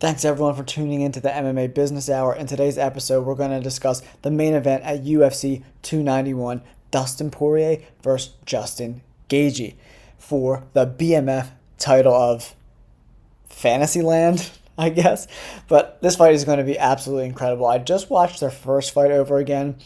Thanks everyone for tuning into the MMA Business Hour. In today's episode, we're going to discuss the main event at UFC 291, Dustin Poirier versus Justin Gaethje for the BMF title of Fantasyland, I guess. But this fight is going to be absolutely incredible. I just watched their first fight over again,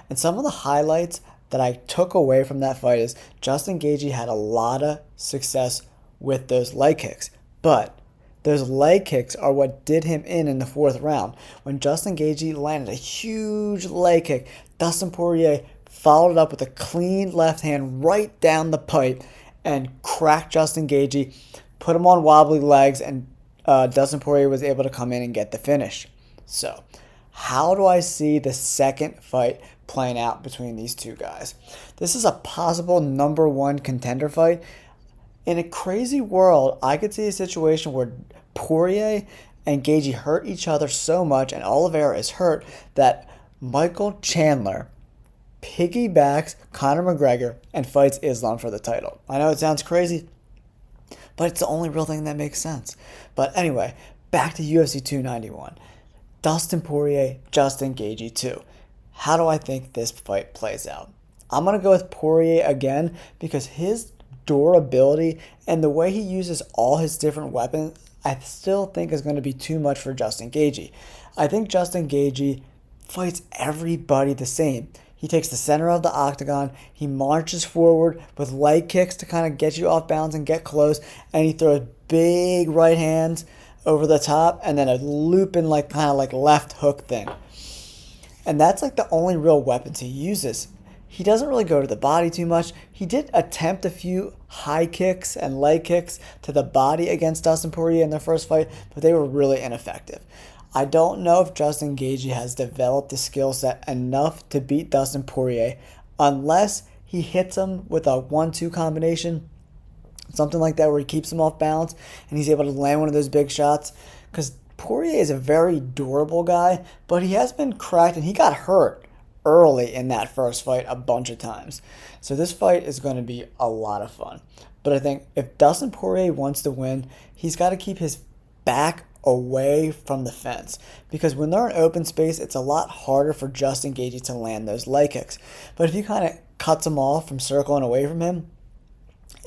and some of the highlights that I took away from that fight is Justin Gaethje had a lot of success with those leg kicks, but those leg kicks are what did him in the fourth round. When Justin Gaethje landed a huge leg kick, Dustin Poirier followed it up with a clean left hand right down the pipe and cracked Justin Gaethje, put him on wobbly legs, and Dustin Poirier was able to come in and get the finish. So, how do I see the second fight playing out between these two guys? This is a possible number one contender fight. In a crazy world, I could see a situation where Poirier and Gaethje hurt each other so much, and Oliveira is hurt, that Michael Chandler piggybacks Conor McGregor and fights Islam for the title. I know it sounds crazy, but it's the only real thing that makes sense. But anyway, back to UFC 291. Dustin Poirier, Justin Gaethje 2. How do I think this fight plays out? I'm going to go with Poirier again because his durability and the way he uses all his different weapons, I still think is going to be too much for Justin Gaethje. I think Justin Gaethje fights everybody the same. He takes the center of the octagon, he marches forward with leg kicks to kind of get you off balance and get close, and he throws big right hands over the top and then a looping kind of left hook thing. And that's like the only real weapons he uses. He doesn't really go to the body too much. He did attempt a few high kicks and leg kicks to the body against Dustin Poirier in their first fight, but they were really ineffective. I don't know if Justin Gaethje has developed the skill set enough to beat Dustin Poirier unless he hits him with a 1-2 combination, something like that where he keeps him off balance and he's able to land one of those big shots, because Poirier is a very durable guy, but he has been cracked and he got hurt early in that first fight a bunch of times. So this fight is going to be a lot of fun. But I think if Dustin Poirier wants to win, he's got to keep his back away from the fence. Because when they're in open space, it's a lot harder for Justin Gaethje to land those leg kicks. But if he kind of cuts him off from circling away from him,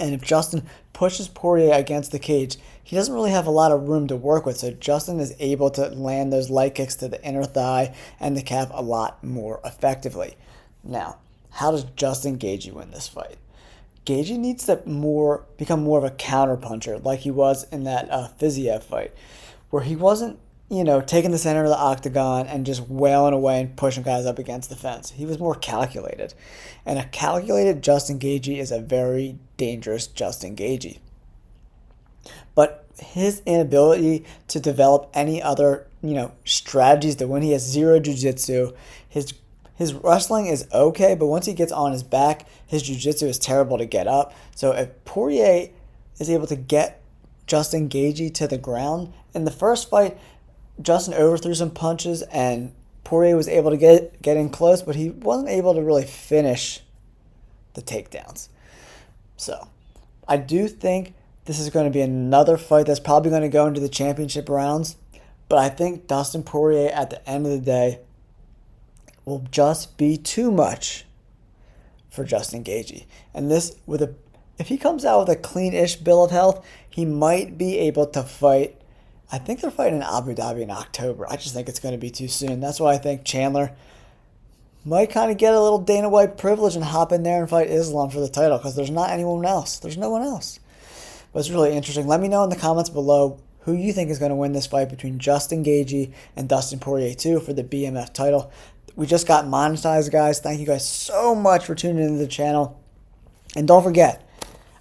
and if Justin pushes Poirier against the cage, he doesn't really have a lot of room to work with. So Justin is able to land those leg kicks to the inner thigh and the calf a lot more effectively. Now, how does Justin Gaethje win this fight? Gaethje needs to become more of a counterpuncher like he was in that Fiziev fight, where he wasn't, taking the center of the octagon and just wailing away and pushing guys up against the fence. He was more calculated. And a calculated Justin Gaethje is a very dangerous Justin Gaethje. But his inability to develop any other, strategies to win, he has zero jiu-jitsu. His wrestling is okay, but once he gets on his back, his jiu-jitsu is terrible to get up. So if Poirier is able to get Justin Gaethje to the ground, in the first fight, Justin overthrew some punches and Poirier was able to get in close, but he wasn't able to really finish the takedowns. So I do think this is going to be another fight that's probably going to go into the championship rounds, but I think Dustin Poirier at the end of the day will just be too much for Justin Gaethje. And if he comes out with a clean-ish bill of health, he might be able to fight. I think they're fighting in Abu Dhabi in October. I just think it's going to be too soon. That's why I think Chandler might kind of get a little Dana White privilege and hop in there and fight Islam for the title, because there's not anyone else. There's no one else. But it's really interesting. Let me know in the comments below who you think is going to win this fight between Justin Gaethje and Dustin Poirier 2 for the BMF title. We just got monetized, guys. Thank you guys so much for tuning into the channel. And don't forget,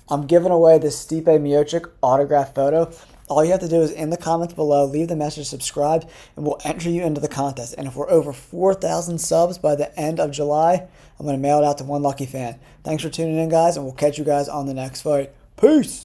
I'm giving away this Stipe Miocic autograph photo. All you have to do is in the comments below, leave the message, subscribe, and we'll enter you into the contest. And if we're over 4,000 subs by the end of July, I'm going to mail it out to one lucky fan. Thanks for tuning in, guys, and we'll catch you guys on the next fight. Peace!